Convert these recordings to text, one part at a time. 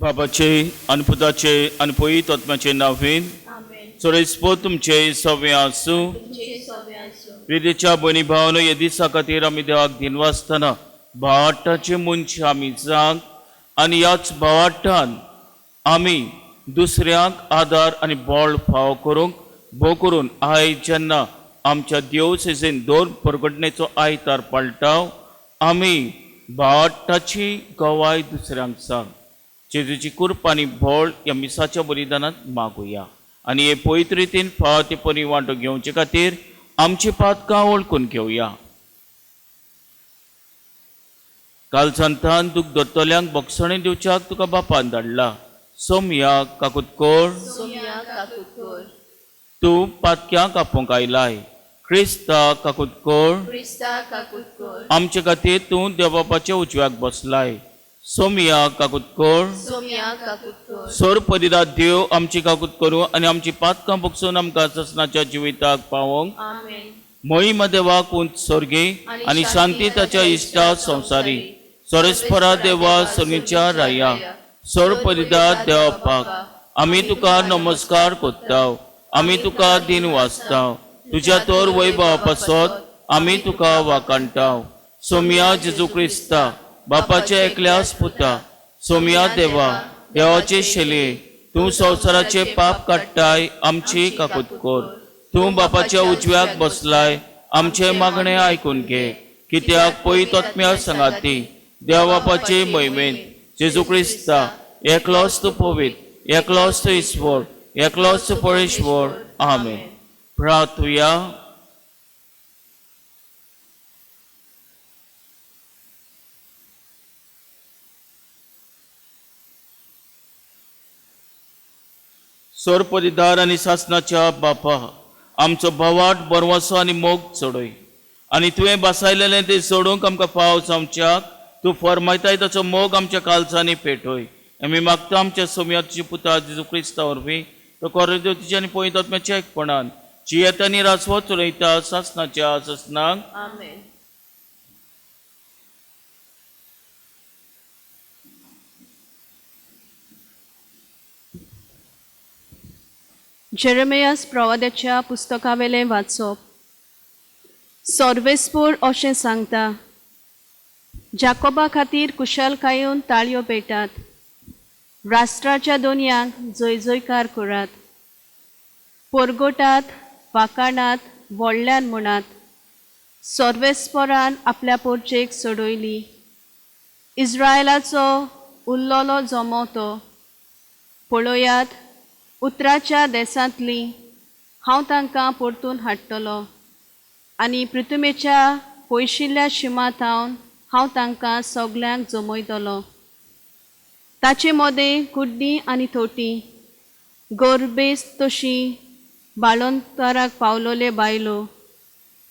बाबाचे आनी पुताचे आनी पवित्र आत्म्याचे नांवेन सोरेस्पो तुमचे सव्वे आसूं. प्रितेच्या भयणी भावानो, हे दिसा खातीर आमी देवाक दिनवा आसतना भावार्थाचे मनशां आमी जांक आनी ह्याच भावार्थान आमी दुसऱ्यांक आदार आनी बळ फाव करूंक भोव करून आयज जेन्ना आमच्या देव सेजेन 2 परगटणेचो आयतार पाळटाव, आमी भावार्थाची गवाय दुसऱ्यांक सांग. जेजूची कृप आनी बळ ह्या मिसाच्या बलिदानांत मागुया आनी हे पवित्र रितीन फावतेपणी वांटो घेवचे खातीर आमची पातकां वळखून घेवया. काल सांतान दूख धरतल्यांक बक्षणे दिवच्याक तुका बापान धाडला. सोमया काकुतकोर तूं पातक्यांक आपोवंक आयलाय. क्रिस्ता काकुतकोर आमचे खातीर तूं देवबापाच्या उजव्याक बसलाय. सोमया काकुतकोर सोर परिदा देव आमची काकूत करूं आनी आमची पातकां बक्षून आमकां ससनाच्या जिविताक पावोंक. महिमा देवाक उंच सोर्गे आनी शांती ताच्या इश्टा संवसारी. सोरेस्परा देवा सोनीच्या राया. सोर परिदा देवापाक आमी तुका नमस्कार कोत्ताव. आमी तुका दिन वाचताव. तुज्या तोर वैभवा पासत आमी तुका वाकाणटाव. सोमया जेजू क्रिस्ता बापाच्या एकल्याच पुता. सोमया देवा देवाचे शेले, तूं संवसाराचे पाप काडटाय आमची काकूत कोर. तूं बापाच्या उजव्याक बसलाय, आमचे मागणे आयकून घे. कित्याक पवित्र आत्म्या संगाती देवा बापाचे महिमेन जेजू क्रिस्ता एकलोच तूं पवित्र, एकलोच तूं ईश्वर, एकलोच तूं परेश्वर. आमेन. प्रार्थुया. सोर परिदार आनी सासनाच्या बापा, आमचो भवाट बरवसो आनी मोग चडय आनी तुवें बसायलेलें तें सोडूंक आमकां फाव जावच्याक तूं फरमायताय ताचो मोग आमच्या काळजांनी पेटय. आमी मागता आमच्या सोमयाची पुता जेजू क्रिस्ता वरवीं तो कोरेदेवतीचे आनी पवित्र आत्म्याच्या एकपणान जियेता आनी रासवत चलयता सासनाच्या ससनाक. आमेन. जेरेमियास प्रवाद्याच्या पुस्तकावेलें वाचप. सोर्वेस्पोर अशें सांगता, जाकोबा खातीर कुशलकायेन ताळयो पेटात. राष्ट्राच्या दोनयांक जयजयकार करात. पोरगोटात, वाकाणात, व्हडल्यान म्हणात. सोर्वेस्पोरान आपल्या पोरचेक सोडयली. इस्रायलाचो उरलोलो जमो तो. पळयात, उतराच्या देसांतली हांव तांकां परतून हाडटलो आनी पृथ्वीच्या पयशिल्ल्या शिमांतावन हांव तांकां सगल्यांक जमयतलो. ताचे मदें कुड्डी आनी थोटी, गोरबेस्त तशी बाळंतराक पावलोले बायलो,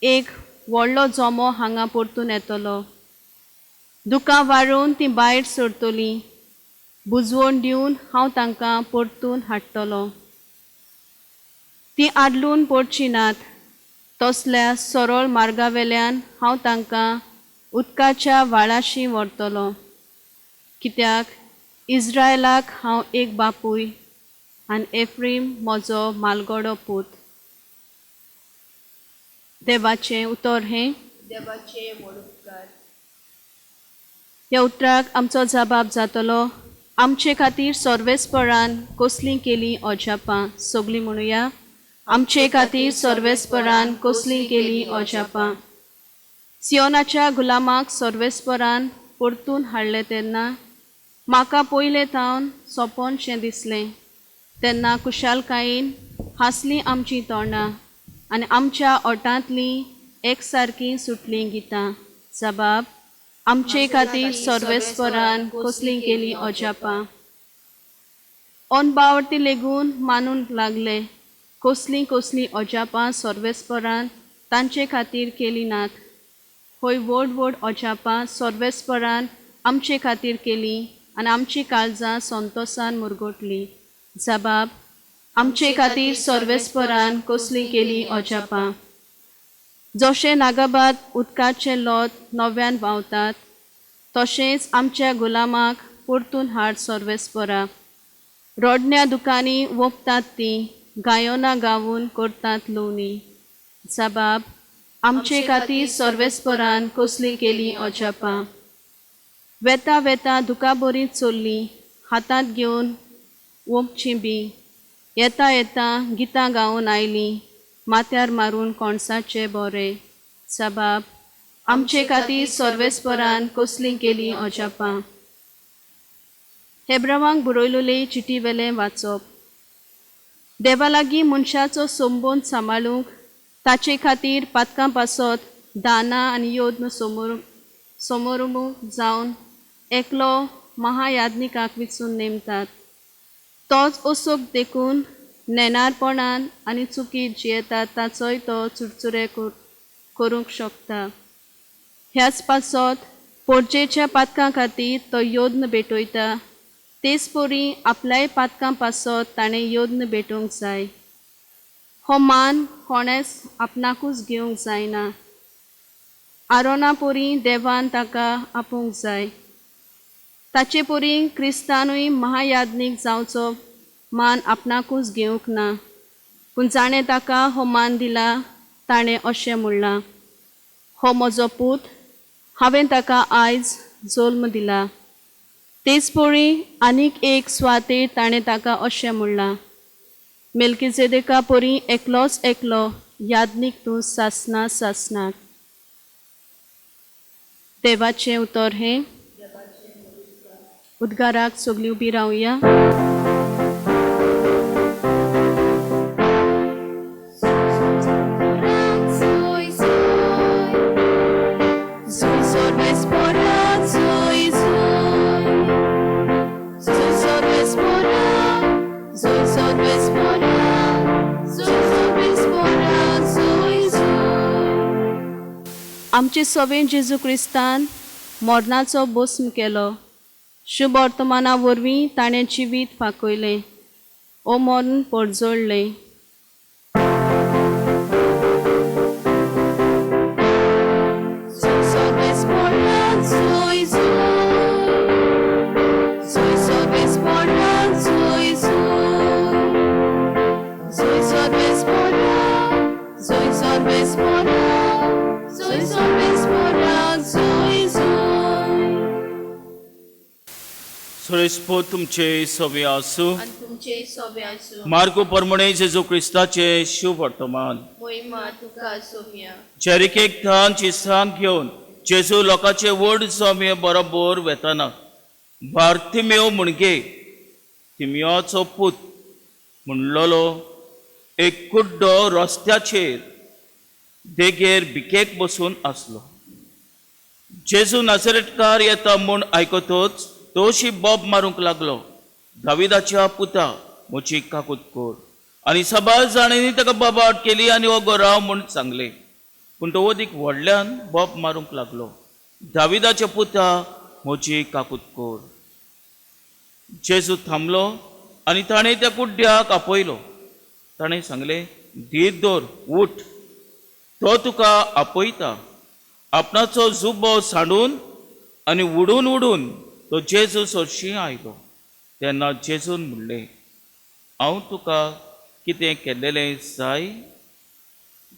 एक व्हडलो जमो हांगा परतून येतलो. दुकां वारून ती भायर सरतली. बुजवण दिवन हांव तांकां परतून हाडटलो. ती आदलून पडची नात. तसल्या सरळ मार्गावेल्यान हांव तांकां उदकाच्या व्हाळाशी व्हरतलो. कित्याक इस्रायलाक हांव एक बापूय आनी एफ्रीम म्हजो मालगडो पूत. देवाचें उतर हें. देवाचे मोडुपकार. ह्या उतराक आमचो जबाब जातलो, आमचे खातीर सोर्वेस्परान कसलीं केलीं अजापां. सगलीं म्हणुया, आमचे खातीर सोर्वेस्परान कसलीं केलीं अजापां. सियोनाच्या गुलामाक सोर्वेस्परान परतून हाडलें तेन्ना म्हाका पयले तावन सोंपोनशें दिसलें. तेन्ना कुशालकायेन हांसलीं आमचीं तोंडां आनी आमच्या ओठांतलीं एकसारकीं सुटलीं गितां. जबाब, आमचे खातीर सोर्वेस्परान कसलीं केलीं अजापां. अनबावटी लेगून मानून लागले, कसलीं कसलीं अजापां सोर्वेस्परान तांचे खातीर केलीं नात. खंय व्हड व्हड अजापां सोर्वेस्परान आमचे खातीर केलीं आनी आमची काळजां संतोशान मुरगोटलीं. जबाब, आमचे खातीर सोर्वेस्परान कसलीं केलीं अजापां. जशें नागाबाद उदकाचे लोत नव्यान व्हांवतात, तशेंच आमच्या गुलामाक परतून हाड सर्वेस्परा. रोडण्या दुकानी वोगतात ती, गायोना गावून करतात लोणी. जबाब, आमचे खातीर सर्वेस्परान कसली केली अजापां. वेता वेता दुका बरी चल्ली, हातांत घेवन वोगची बी. येता येता गितां गावून आयली, माथ्यार मारून कोणसाचे बरे. जबाब, आमचे खातीर सर्वेस्परान कसली केली अजापां. हेब्रावांक बरयलेले चिटी वेलें वाचप. देवा लागीं मनशाचो संबंद सांबाळूंक ताचे खातीर पातकां पासत दाना आनी योद्न समोरमूख जावन एकलो महायाज्ञिकाक विचून नेमतात. तोच ओसोक देखून नेनारपणान आनी चुकीत जियेतात ताचोय तो चुरचुरे करूंक शकता. ह्याच पासत पोरचेच्या पातकां खातीर तो योद्न भेटयता. तेच परी आपल्याय पातकां पासत ताणें योद्न भेटोवंक जाय. हो मान कोणेच आपणाकूच घेवंक जायना. आरोना परी देवान ताका आपोवंक जाय. ताचे परी क्रिस्तानूय महायाज्ञीक जावचो मान आपणाकूच घेवंक ना. पूण जाणें ताका हो मान दिला ताणें अशें म्हणलां, हो म्हजो पूत, हांवें ताका आयज जल्म दिला. तेच पळी आनीक एक सुवातेर ताणें ताका अशें म्हणलां, मेल्किजेदेका परी एकलोच एकलो याज्ञीक तूं सासनाक. देवाचें उतर हें. उद्गाराक सगळीं उबी रावया. आमचे सवेन जेजू क्रिस्तान मरणाचो भस्म केलो. शुभ वर्तमाना वरवीं ताणें जिवीत फाकयलें, ओ मरण परजोडलें. सुरेस्पो तुमचे सवे आसूं. आणि तुमचे सोबे आसूं. मार्गो परमणे जेजू क्रिस्ताचे शुभ वर्तमान. मोहिमा तुका सोम्या. चेरिकेक थान चिसांक घेवन जेजू लोकांचे व्हड सोमे बरोबर वेताना बार्तिमेव म्हणगे तिमियोचो पूत म्हणलोलो एक कुड्डो रस्त्याचेर देगेर भिकेक बसून आसलो. जेजू नासरेटकार येता म्हूण आयकतोच तोशी बोब मारूंक लागलो, दाविदाच्या पुता म्हजी काकूट कोर. आनी सबार जाणांनी ताका बोबाट केली आनी हो राव म्हूण सांगले. पूण तो अदीक व्हडल्यान बोब मारूंक लागलो, दाविदाच्या पुता म्हजी काकूट कोर. जेजू थांबलो आनी ताणें त्या कुड्ड्याक आपयलो. ताणें सांगलें, धीर दवर, उठ, तो तुका आपयता. आपणाचो जुबो सांडून आनी उडून उडून तो जेजू सोरशी आयलो. तेन्ना जेजून म्हणलें, हांव तुका कितें केल्लेलें जाय?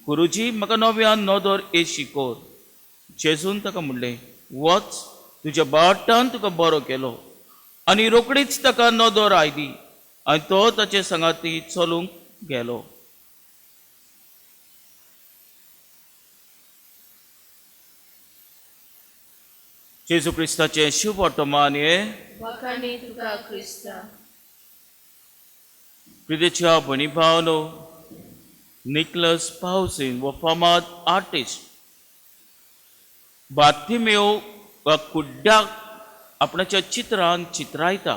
गुरुजी, म्हाका नव्यान नदर ए शिकोर. जेजून ताका म्हणलें, वच, तुज्या बाटान तुका बरो केलो. आनी रोकडीच ताका नदर आयली आनी तो ताचे संगाती चलूंक गेलो. जेजू क्रिस्ताचे शुभ वर्तमान हे. वखाणी तुका क्रिस्ता. प्रिदेच्या भणी भावनो, निकलस पावसीन व फामाद आर्टिस्ट बार्तिमेव वा कुड्ड्याक आपणाच्या चित्रान चित्रायता.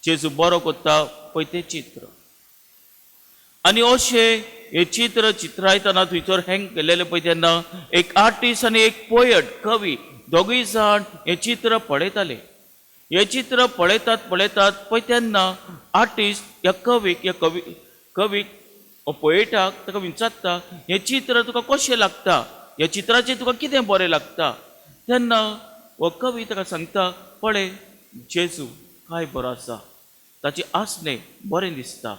जेजू बरो कोत्ता पळय तें चित्र. आनी अशें हे चित्र चित्रायतना थंयसर हँग केल्लेलें पळय तेन्ना एक आर्टिस्ट आनी एक पोयट, कवी दोगूय जाण हें चित्र पळयताले. हें चित्र पळयतात पळय तेन्ना आर्टिस्ट ह्या कवीक पोयटाक ताका विचारता, हें चित्र तुका कशें लागता, ह्या चित्राचें तुका कितें बरें लागता? तेन्ना हो कवी ताका सांगता, पळय, जेजू काय बरो आसा, ताची आसणे बरें दिसता.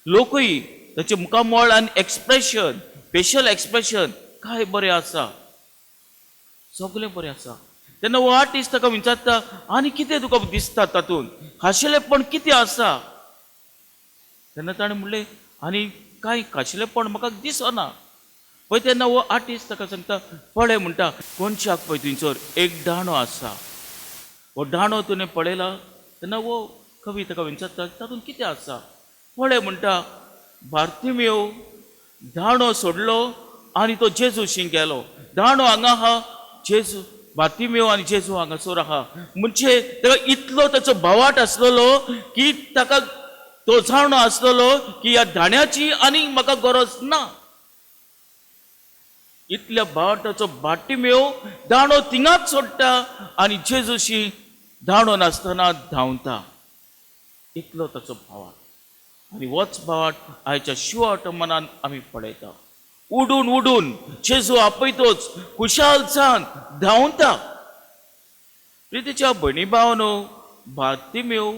लोकूय ताचे मुखामोळ आनी एक्सप्रेशन, फेशियल एक्सप्रेशन काय बरें आसा, सगळें बरें आसा. तेन्ना हो आर्टिस्ट ताका विचारता, आनी कितें तुका दिसता तातूंत, खाशेलेपण कितें आसा? तेन्ना ताणें म्हणलें, आनी कांय खाशेलेपण म्हाका दिसना. पळय तेन्ना हो आर्टिस्ट ताका सांगता, पळय म्हणटा, कोणशाक पळय थंयसर एक दांडो आसा. हो दांडो तुवें पळयला? तेन्ना हो कवी ताका विचारता, तातूंत कितें आसा? पळय म्हणटा, बार्तिमेव दांडो सोडलो आनी तो जेजूशी गेलो. दांडो हांगा आहा, जेजू बार्तिमेव आनी जेजू हांगासर आहा. म्हणजे ताका इतलो ताचो भावाट आसलेलो की ताका तो जाणो आसलेलो की ह्या दाण्याची आनी म्हाका गरज ना. इतल्या भावाटाचो बार्तिमेव दांडो थिंगाच सोडटा आनी जेजूशी दांडो नासतना धांवता. इतलो ताचो भावाट. आनी होच भावाट आयच्या शिवटमानान आमी पळयता. उडून उडून जेजू आपयतोच खुशाल जावन धांवता. प्रितीच्या भयणी भावनो, बार्तिमेव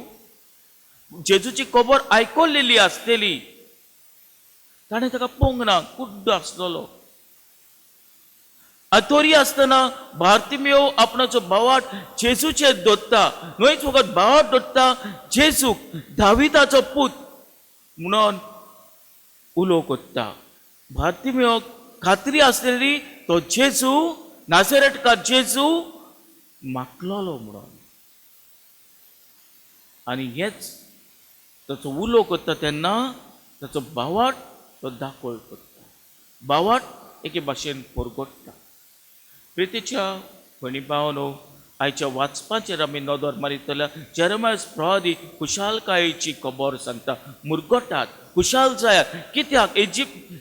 जेजूची खबर आयकलेली आसलेली. ताणें ताका पळोवंक ना, कुड्ड आसलेलो. तरी आसतना बार्तिमेव आपणाचो भावाट जेजूचेर दोत्ता. न्हयच फकत भावाट दोत्ता, जेजूक दाविदाचो पूत म्हणून उलो कोत्ता. बार्तिमेव खात्री आसलेली तो जेजू, नाझारेथकार जेजू मागलोलो म्हणून. आनी हेच ताचो उलो करता तेन्ना ताचो भावाट तो दाखोळ करता. भावाट एके भाशेन परगडटा. प्रितीच्या भयणी भावनो, आयच्या वाचपाचेर आमी नदर मारीत जाल्यार जेरेमिया प्रवादी खुशालकायेची खबर सांगता. मुरगटात खुशाल जायात. कित्याक?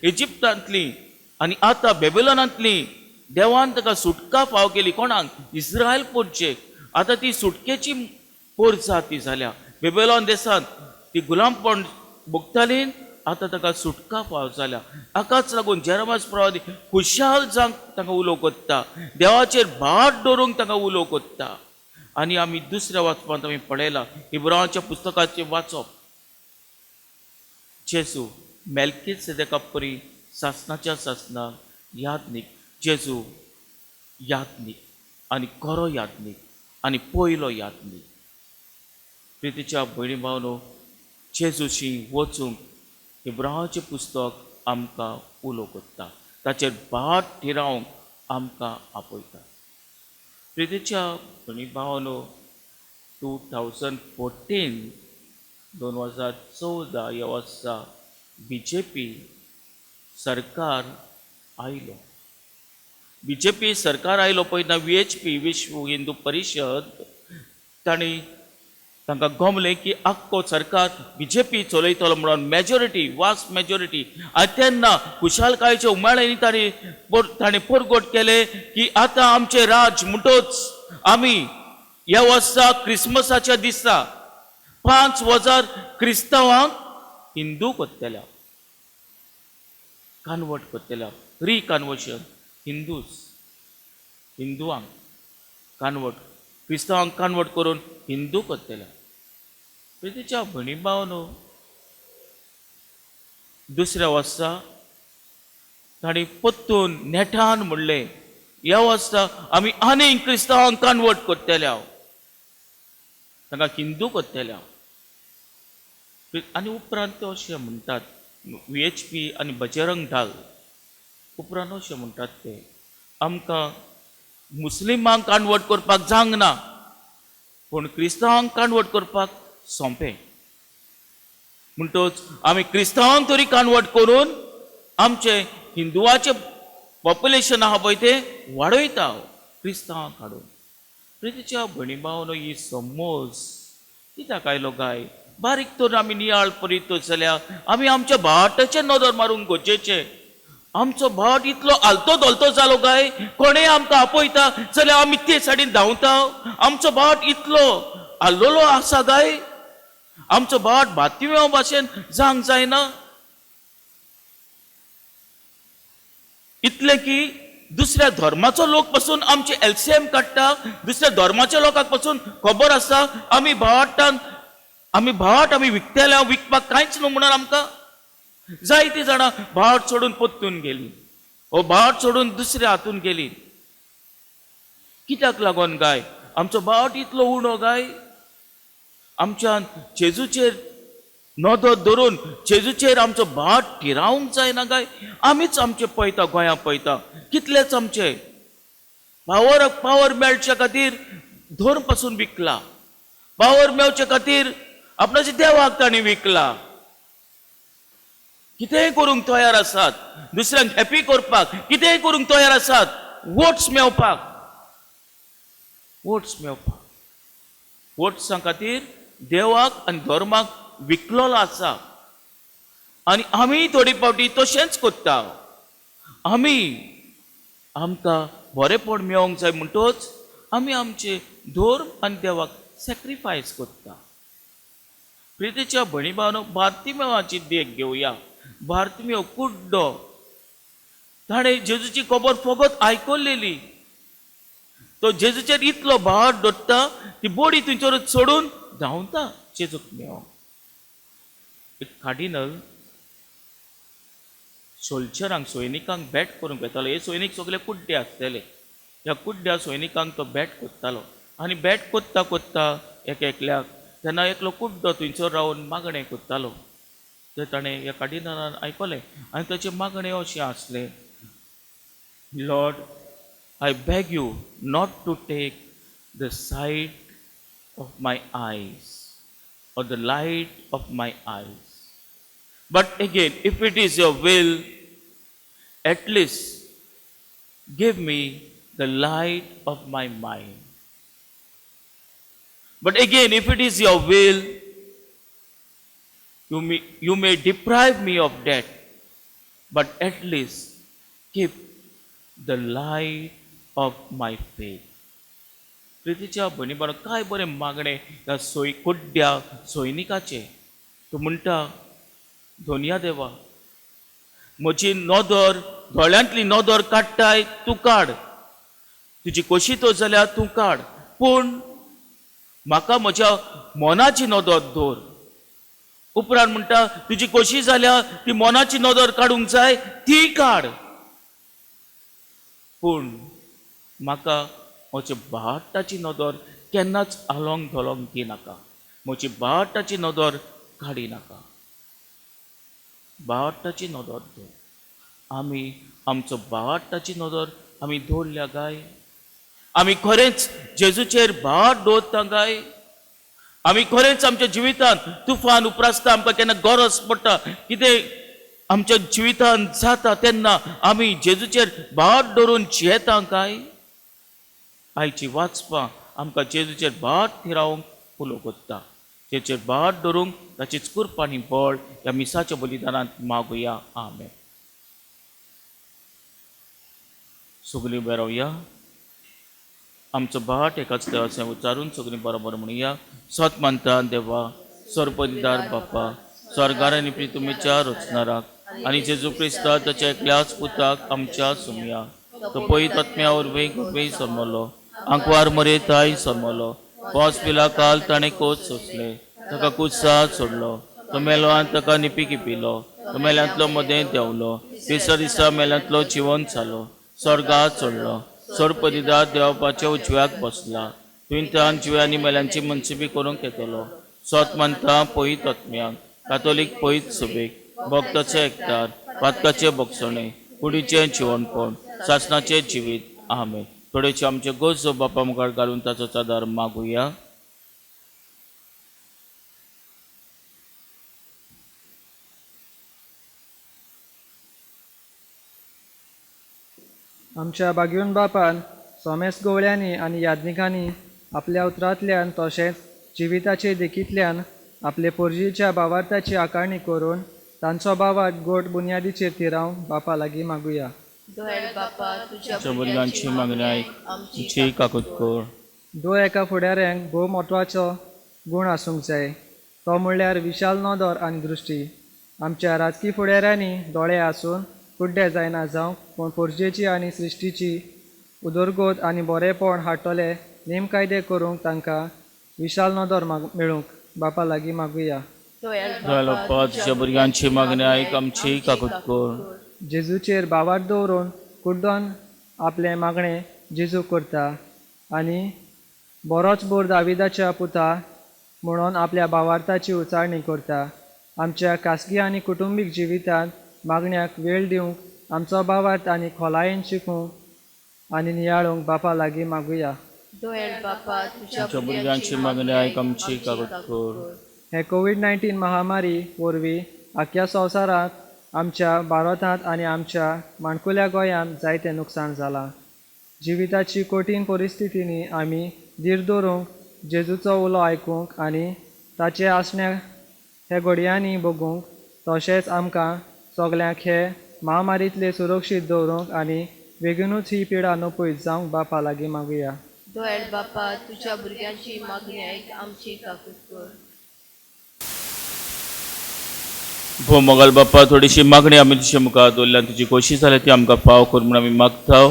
इजिप्तांतली आनी आतां बेबिलोनांतली देवान ताका सुटका फाव केली. कोणाक? इस्रायल पोरचेक. आतां ती सुटकेची पोर जाती जाल्या. बेबिलोन देशांत ती गुलामपण भोगताली, आतां ताका सुटका फाव जाल्या. हाकाच लागून जेरेमिया प्रवादी खुशाल जावंक ताका उलो कोत्ता. देवाचेर भाट दवरूंक ताका उलो कोत्ता. आनी आमी दुसऱ्या वाचपांत आमी पळयला, इब्रांच्या पुस्तकाचें वाचप. जेजू मेल्किसेदेका परी सासणाच्या सासणाक यादनीक. जेजू यादनीक आनी खरो यादनीक आनी पयलो यादनीक. प्रितीच्या भयणी भावनो, जेजूशी वचूंक इब्रांचें पुस्तक आमकां उलो कोत्ता. ताचेर भाट थिरावंक आमकां आपयता. प्रितीच्या भयणी भावनो, 2014 ह्या वर्सा BJP सरकार आयलो. BJP सरकार आयलो पळयतना VHP विश्व हिंदू परिशद तांणी तांकां गमलें की आख्खो सरकार BJP चलयतलो म्हणून मेजॉरिटी, वास्ट मेजॉरिटी. आनी तेन्ना खुशालकायेच्या उमाळ्यांनी ताणें परगट केलें की आतां आमचें राज म्हणटोच आमी ह्या वर्सा क्रिसमसाच्या दिसा 5,000 क्रिस्तांवांक हिंदू करतल्या. कन्वर्ट करतल्या. रिकन्वर्शन. हिंदुवांक कन्वर्ट, क्रिस्तांवांक कन्वर्ट करून हिंदू करतल्या. प्रितीच्या भयणी भावनो, दुसऱ्या वर्सा तांणी परतून नेटान म्हणलें, ह्या वर्सा आमी आनीक क्रिस्तांवांक कन्वर्ट करतल्या, तांकां हिंदू करतल्या. आनी उपरांत ते अशें म्हणटात, VHP आनी बजरंग दल उपरांत अशें म्हणटात ते, आमकां मुस्लिमांक कन्वर्ट करपाक जावंक ना, पूण क्रिस्तांवांक कन्वर्ट करपाक सोंपें. म्हणटच आमी क्रिस्तांवांक तरी कन्वर्ट करून आमचें हिंदुवाचें पॉप्युलेशन आहा पळय तें वाडयता क्रिस्तांवांक हाडून. प्रितीच्या भयणी भावनो, ही समज कित्याक आयलो काय? बारीक तर आमी नियाळ करीत जाल्यार आमी आमच्या भावाटाचेर नदर मारूंक गरजेचें. आमचो भाट इतलो आलतो दोलतो जालो काय? कोणें आमकां आपयता जाल्यार आमी ते सायडीन धांवता. आमचो भाट इतलो आल्लोलो आसा काय? आमचो भाट बार्तिमेव भाशेन जावंक जायना. इतलें की दुसऱ्या धर्माचो लोक पासून आमचे एलसीएम काडटा, दुसऱ्या धर्माच्या लोकांक पासून खबर आसा आमी भाट आमी विकतेल्या विकपाक कांयच न्हू म्हणून आमकां जायतीं जाणां भाट सोडून पोत्तून गेली, हो भाट सोडून दुसऱ्या हातून गेली. कित्याक लागोन गाय आमचो भाट इतलो उणो गाय? आमच्यान जेजूचेर नदर धरून जेजूचेर आमचो भाट थिरावंक जायना गाय? आमीच आमचे पळयता, गोंया पळयता, कितलेच आमचे पावर मेळच्या खातीर धर्म पासून विकला, पावर मेळच्या खातीर आपणाच्या देवाक तांणी विकला. कितेंय करूंक तयार आसात, दुसऱ्यांक हॅपी करपाक कितेंय करूंक तयार आसात, वोट्स मेळपाक. वोट्सां खातीर देवाक आनी धर्माक विकलोलो आसा. आनी आमी थोडी फावटी तशेंच कोत्ता. आमकां बरेपण मेळोंक जाय म्हणटच आमी आमचे धर्म आनी देवाक सॅक्रिफायस कोत्ता. प्रितीच्या भणी भावनो, बार्तिमेवाची देख घेवया. बार्तिमेव कुड्डो, ताणें जेजूची खबर फकत आयकल्लेली. तो जेजूचेर इतलो भाट दवरता, ती बोडी थंयसर सोडून धांवता जेजूक मेळोंक. एक कार्डिनल सोल्जरांक, सैनिकांक बॅट करूंक येतालो. हे सैनीक सगळे कुड्डे आसलेले. ह्या कुड्ड्या सैनिकांक तो बॅट कोत्तालो आनी बॅट कोत्ता कोत्ता एकल्याक तेन्ना एकलो कुड्डो थंयसर रावन मागणें कोत्तालो. ते ताणें ह्या कार्डिनलान आयकलें आनी ताचे मागणें अशें आसलें, Lord, I beg you not to take the sight of my eyes or the light of my eyes. But again, if it is your will, at least give me the light of my mind. But again, if it is your will, you may deprive me of that, but at least keep the light of my faith. प्रितीच्या भणी भावनो, काय बरें मागणें ह्या कुड्ड्या सैनिकाचे. तो म्हणटा, धोनिया देवा, म्हजी नदर, दोळ्यांतली नदर काडटाय तूं काड, तुजी कशी तो जाल्यार तूं काड, पूण म्हाका म्हज्या मनाची नदर दवर. उपरांत म्हणटा, तुजी कशी जाल्यार ती मनाची नदर काडूंक जाय ती काड, पूण म्हाका म्हज्या भाटाची नदर केन्नाच आलोंक धोलोंक दिनाका. म्हजी भाटाची नदर काडी नाका. भाटाची नदर दवर. आमी आमचो भाटाची नदर आमी दवरल्या गाय? आमी खरेंच जेजूचेर भाट दवरता गाय? आमी खरेंच आमच्या जिवितांत तुफान उपरासता, आमकां केन्ना गरज पडटा, कितें आमच्या जिवितांत जाता तेन्ना आमी जेजूचेर भाट दवरून जियेता काय? आयची वाचपां आमकां जेजूचेर भाट थिरावंक उलो कोत्ता. जेजूचेर भाट दवरूंक ताचीच कृपा आनी बळ ह्या मिसाच्या बलिदानांत मागुया. आमेन. सगळीं उबे रावया. आमचो भाट एकाच देवाचें उच्चारून सगळीं बरोबर म्हणुया. सत मानता देवा, सर्वपदिदार बापा, स्वर्गार आनी पृथ्वीच्या रचणाराक आनी जेजू क्रिस्ता ताच्या एकल्याच पुताक आमच्या सुमया, तो पयत आत्म्या वरवीं गुरवें सरमलो, आंकवार मरेताय सरमलो, पावस पिला काल ताणें कोच सोंसले, ताका कुसात सोडलो, तो मेलो आनी ताका निपी पिलो, तो मेल्यांतलो मदें देंवलो, तिसऱ्या दिसा मेल्यांतलो जिवन जालो, स्वर्गात चडलो, सर्वपदिदार देवापाच्या उजव्याक बसला, तुयेन जिव्यांनी मेल्यांची मनसुबी करूंक येतलो. सत मानता पयत आत्म्याक, कातोलीक पयत सभेक, भक्ताचे एकतार, पातकाचे भोगसणे, कुडीचें जिवणपण, सासणाचें जिवीत. आमेन. थोडेशे आमचे गोजो बापा मुखार घालून ताचो आदार मागुया. आमच्या बागीवन बापान सोमेस गवळ्यांनी आनी याज्ञिकांनी आपल्या उतरांतल्यान तशेंच जिविताचे देखींतल्यान आपले पोरजीच्या भावार्थाची आकारणी करून तांचो भावार्थ गोड बुन्यादीचेर थिरावंक बापा लागीं मागुया. दोळ्यार बापा, तुज्या भुरग्यांची मागणी आयक, तुजी काकूत कर. दो एका फुडाऱ्यांक भोव म्हत्वाचो गूण आसूंक जाय, तो म्हणल्यार विशाल नदर आनी दृश्टी. आमच्या राजकी फुडाऱ्यांनी दोळे आसून कुड्डे जायना जावं पूण पोरजेची आनी सृश्टीची उदरगत आनी बरेपण हाडटले नेम कायदे करूंक तांकां विशाल नदर मेळूंक बापा लागीं मागुया. दोयाल बाप्पा तुझ्या भुरग्यांची मागणी आयक, आमची काकूट कर. जेजूचेर बावार दवरून कुड्डोन आपले मागणे जेजू करता आनी बरोच बोर दाविदाच्या पुता म्हणून आपल्या भावार्थाची उचाळणी करता. आमच्या खासगी आनी कुटुंबीक जिवितांत मागण्याक वेळ दिवंक आमचो भावार्थ आनी खोलायेन शिकूंक आनी नियाळूंक बापा लागीं मागुया. दोयाल बापा तुझ्या तुझ्या भुरग्यांची मागणी आयक, आमची काकूट कर. हे कोविड-19 महामारी वरवीं आख्या संवसारांत आमच्या भारतांत आनी आमच्या माणकुल्या गोंयांत जायतें नुकसाण जालां. जिविताची कठीण परिस्थितींनी आमी धीर दवरूंक जेजूचो उलो आयकूंक आनी ताचे आसण्या हे घडयांनी बगूंक तशेंच आमकां सगल्यांक हे महामारींतले सुरक्षीत दवरूंक आनी बेगीनूच ही पिडा नपयत जावंक बापा लागीं मागुया. दोयाल बापा तुझ्या भुरग्यांची मागणी आयक, आमची काकूट कर. भोवमोगाल बाप्पा थोडीशी मागणी आमी तुजे मुखार दवरल्यान तुजी कशी जाल्या ती आमकां फाव कर म्हूण आमी मागता.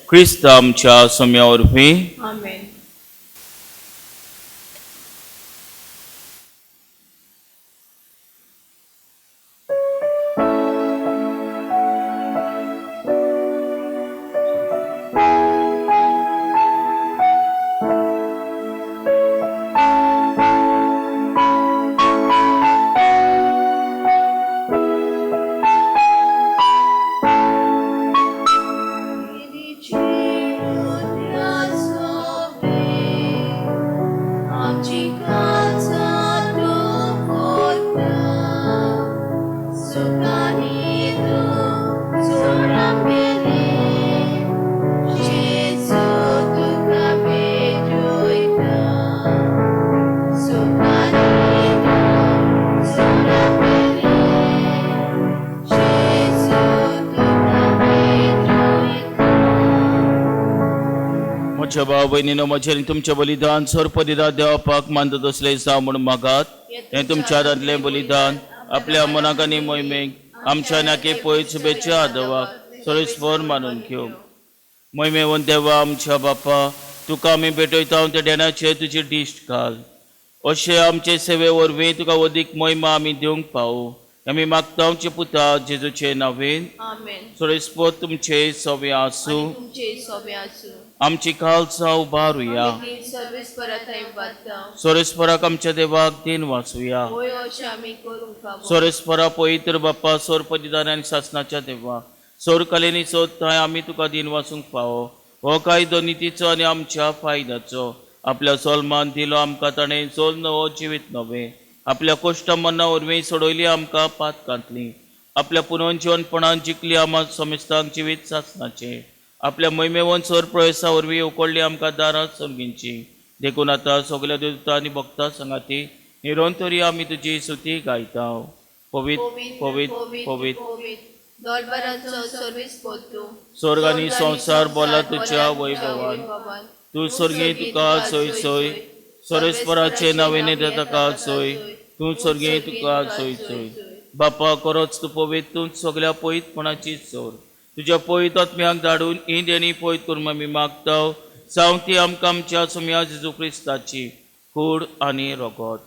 क्रिस्त आमच्या सोम्या वरवीं आमेन. म्हज्या भाव भयणीनो, म्हजेर तुमचें बलिदान सर्पदिदा देवापाक मानतात असलें जावं म्हूण मागात. हें तुमच्या दादलें बलिदान आपल्या मनाक आनी मोहिमेक आमच्या नाके पयस शुभेच्छा आदवाक सरीसभर मानून घेवंक. मोहिमेवंत देवा आमच्या बापा, तुका आमी भेटयता त्या डेनाचेर तुजी दिश्ट घाल. अशें आमचे सेवे वरवीं तुका अदीक मोहिमा आमी दिवंक पावूं. आमी मागता आमचे पुता जेजूचे नांवेन. आमेन. सरीसभर तुमचे सवे आसूं. तुमचे सोबे आसूं. आमची खालसा उबारुया. सर्वीस परत वाचता. सोरेस्पराक आमच्या देवाक दिन वाचुया. होय अशें आमी करूंक फावो. सोरेस्परा पवित्र बाप्पा सोरपदिदान आनी शासनाच्या देवा सोरकलेनी सोद थंय आमी तुका दिन वाचूंक फावो. हो कायदो नितीचो आनी आमच्या फायद्याचो. आपल्या सोलमान दिलो आमकां ताणें सोल नवो जिवीत नवे. आपल्या कोश्टा मन्ना वरवीं सोडयली आमकां पातकांतली. आपल्या पुनर्जीवनपणान जिखली आमा समेस्तांक जिवीत शासनाचे. आपल्या मोहिमेवन सोर प्रवेशा वरवीं उकडली आमकां दारां सर्गींची. देखून आतां सगल्या देवता आनी भक्तां संगाती निरंतरी आमी तुजी स्तुती गायता. पवित पवित पवित दरबाराचो सर्वीस पोतू. स्वर्ग आनी संवसार बोला तुज्या वैभवान. तूं सर्गी तुका सोय सोय. सोरेस्पराचे नावेने ताका सोय. तूं सर्गी तुका सोय सोय. बापा खरोच तूं पवित. तूं सगल्या पवितपणाची सोर. तुज्या पवित आत्म्याक धाडून ही देणी पवित करून आमी मागता. जावं ती आमकां आमच्या सोम्या जेजू क्रिस्ताची कूड आनी रगत.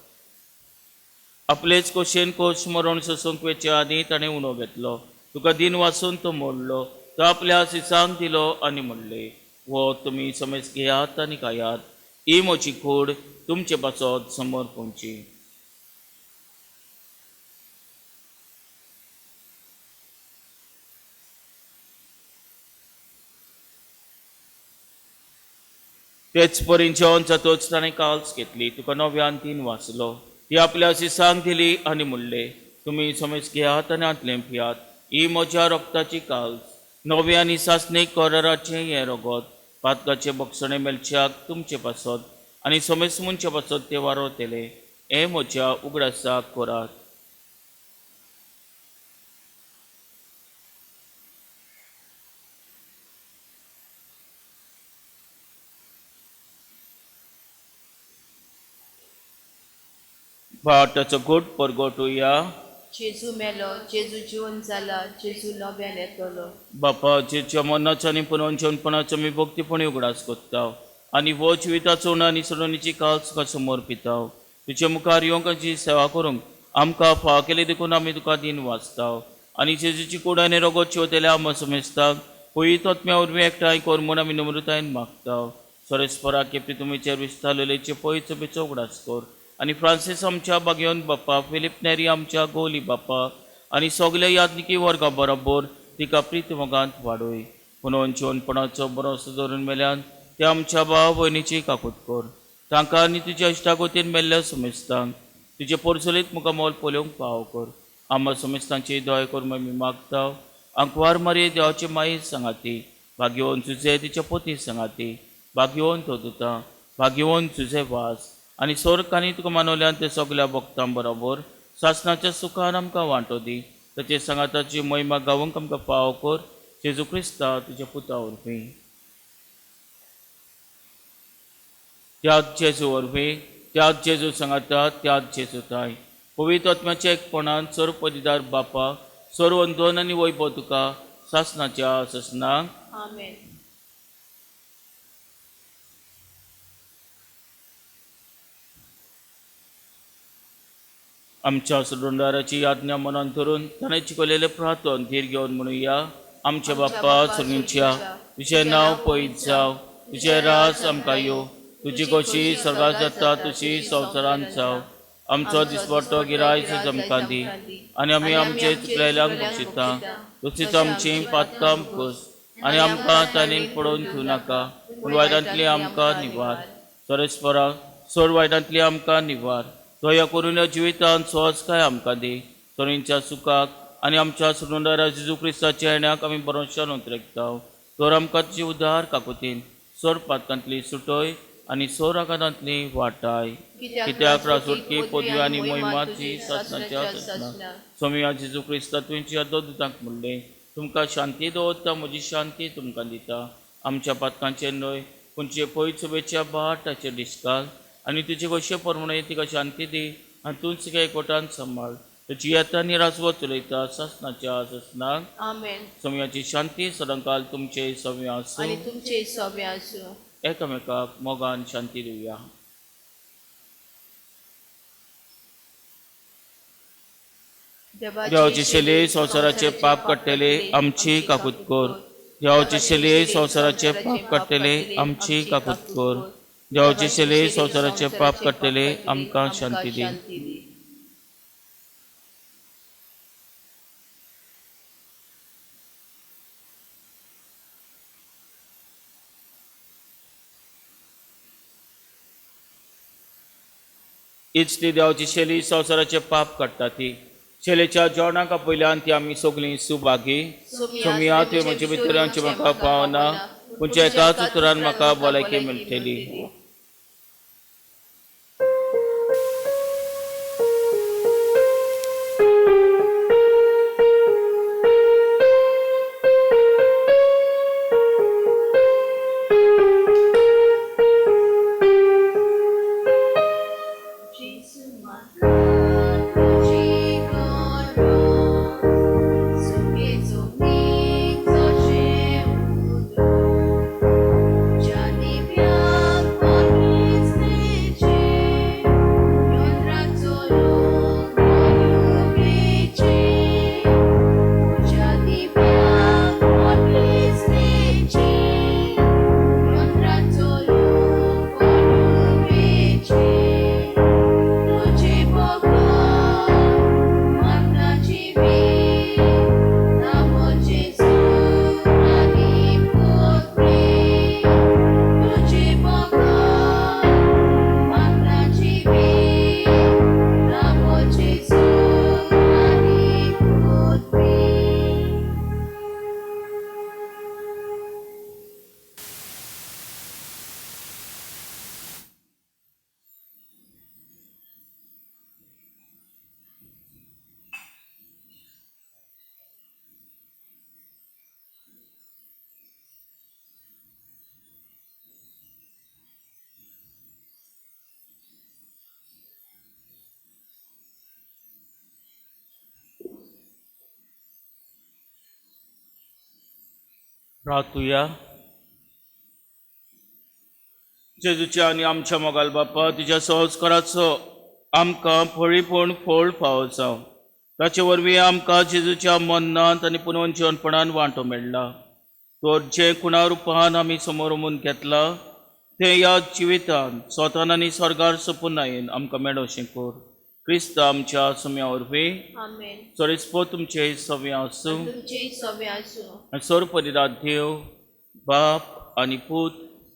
आपलेच कोशेन कोश मरण सोसूंक वेचे आनी ताणें उणो घेतलो. तुका दिन वाचून तो मोडलो. तो आपल्या सिसांक दिलो आनी म्हणले, वो तुमी समेज घेयात आनी खायात. ही म्हजी कूड तुमचे पासत समर्पणची. तेच परीन जेवण जातोच ताणें काल्स घेतली. तुका नव्यान तीन वाचलो. ती आपल्या सिसांक दिली आनी म्हणले, तुमी समेज घेयात आनी आतलें पियात. ही म्हज्या रक्ताची काल्स, नवे आनी सासणीक कराराचें हें रगत. पातकाचे भक्षणे मेलच्याक तुमचे पासत आनी समेज मुनच्या पासत ते वारतले. हें म्हज्या उगडासाक करात. भाटाचो घोट परगटुया. जेजू मेलो, जेजू जिवन जाला, जेजू नव्यान येतलो. बापा जेच्या मरणाच्या आनी पुनर्जन्मपणाचो आमी भक्तीपणी उगडास कोत्ता आनी वो जिविताचो उण आनी सडणीची काळ तुका समोर पिताव. तुजे मुखार येवंक आमची सेवा करूंक आमकां फाव केले देखून आमी तुका दिन वाचताव आनी जेजूची कूड आनी रगत शिवतेल्या आम समेस्ताक पयत आत्म्या उर्मी एकठांय कर म्हूण आमी नम्रतायेन मागताव. सोरेस्परा केपी तुमीचेर विस्तारलेचे पयत सभेचो उगडास कर आनी फ्रांसीस आमच्या बागेवन बाप्पा, फिलिप नेरी आमच्या गोली बाप्पा आनी सगल्या यादनिकी वर्गा बरोबर तिका प्रीत मोगांत वाडोय. पुनोवन जिवनपणाचो बरोसो धरून मेल्यान ते आमच्या भाव भयणीची काकूट कर. तांकां आनी तुज्या इश्टागोतीन मेल्ल्या समेस्तांक तुजे पोरसुलीत मुखामोल पोलोवंक फाव कर. आम्हा समेस्तांची दय करून आमी मागताव. अंकवार मारये देवाची माई सांगाती, भाग्यवन तुजे तिच्या पोती सांगाती, भाग्यवन तो दुता, भाग्यवन तुजे वास आनी सोरकांनी तुका मानवल्यान ते सगल्या भक्तां बरोबर सासणाच्या सुखान आमकां वांटो दी. ताचे सांगाताची महिमा गावूंक आमकां फाव कर. जेजू क्रिस्ता तुज्या पुता वरवीं. त्यात जेजू वरवीं, त्यात जेजू सांगाता, त्यात जेजू ताय. पवित्र आत्म्याच्या एकपणान सर्व पदवीदार बापा, सर्व वंदन आनी वैभव तुका सासणाच्या ससनाक. आमेन. आमच्या सुडोंडाराची आज्ञा मनान धरून ताणें शिकवलेले प्रार्थन धीर घेवन म्हणुया. आमच्या बाप्पा सुर्गीच्या, तुजें नांव पयत जाव, तुजें रास आमकां येवं, तुजी कशी स्वर्गांत जाता तशी संवसारांत जावं. आमचो दिसपट्टो गिरायस आमकां दी आनी आमी आमचे चुकलेल्यांक बक्षिता. तशीच आमची पातकां पुस आनी आमकां ताणें पडोवन घेवं नाका, पूण वायटांतली आमकां निवार. सोरेस्परा सोर वायटांतली आमकां निवार. दया करून ह्या जिवितांत सोस काय आमकां दी. सोरींच्या सुखाक आनी आमच्या सुनोंदारा जेजू क्रिस्ताच्या येण्याक आमी बरोवशान उतरेकताव. तर आमकां तुजी उदार काकुतीन सोर पातकांतली सुटय आनी सोर आघातांतली वाटाय. कित्याक रासोटकी पदवी आनी महिमाची सासणाच्या ससनाक. सोम्या जेजू क्रिस्ता तुमची दोतांक म्हणले, तुमकां शांती दवरता, म्हजी शांती तुमकां दिता. आमच्या पातकांचेर न्हय, पूण तुजे पयत सुबेच्या बाटाचेर दिसकाल आनी तुजे कशे परमणे तिका शांती दी आनी तूं सगळ्या एकवटान सांबाळ. तुजी येता निरासवत चलयता सासणाच्या ससनाक. आमेन. सोम्याची शांती सदांकाल तुमचे सव्या आसूं. आनी तुमचे सवे आसूं. एकामेकाक मोगान शांती दिवया. देवाची शेली संवसाराचे पाप काडटले आमची काकूत कर. देवाची शेली संवसाराचे पाप काडटले आमची काकूत कर. देवाची शेली संवसाराचे पाप काडटले आमकां शांती दी. हीच ती देवाची शेली संवसाराचे पाप काडटा ती. शेलेच्या जेवणाक पयल्यान ती आमी सगळीं सुभागी. सोमिया तुवें म्हजे भितरांची म्हाका पावना, पूण एकाच उतरान म्हाका भलायकी मेळटली. Janibia प्रार्थुया. जेजूच्या आनी आमच्या मोगाल बापा तुज्या संस्काराचो आमकां फळीपण फळ फावो जावं. ताचे वरवीं आमकां जेजूच्या मरणांत आनी पुनर्जीवनपणान वांटो मेळ्ळा. तर जे कुणा रुपान आमी समोर उमून घेतला ते ह्या जिवितांत स्वतान आनी स्वर्गार सोंपून आयेन आमकां मेळोवचें कर. क्रिस्त आमच्या सुम्या वरवीं आमेन. सोरिस्पो तुमचे सव्या आसूं तुमचे सवे आसूं. आनी सर्वपरिरात देव बाप आनी पूत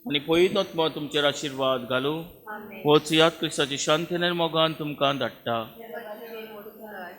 आनी पवित्र आत्मा तुमचेर आशिर्वाद घालूं. आमेन. वचुयात क्रिस्ताची शांतीने मोगान तुमकां धाडटा. देवाचे मोडकार.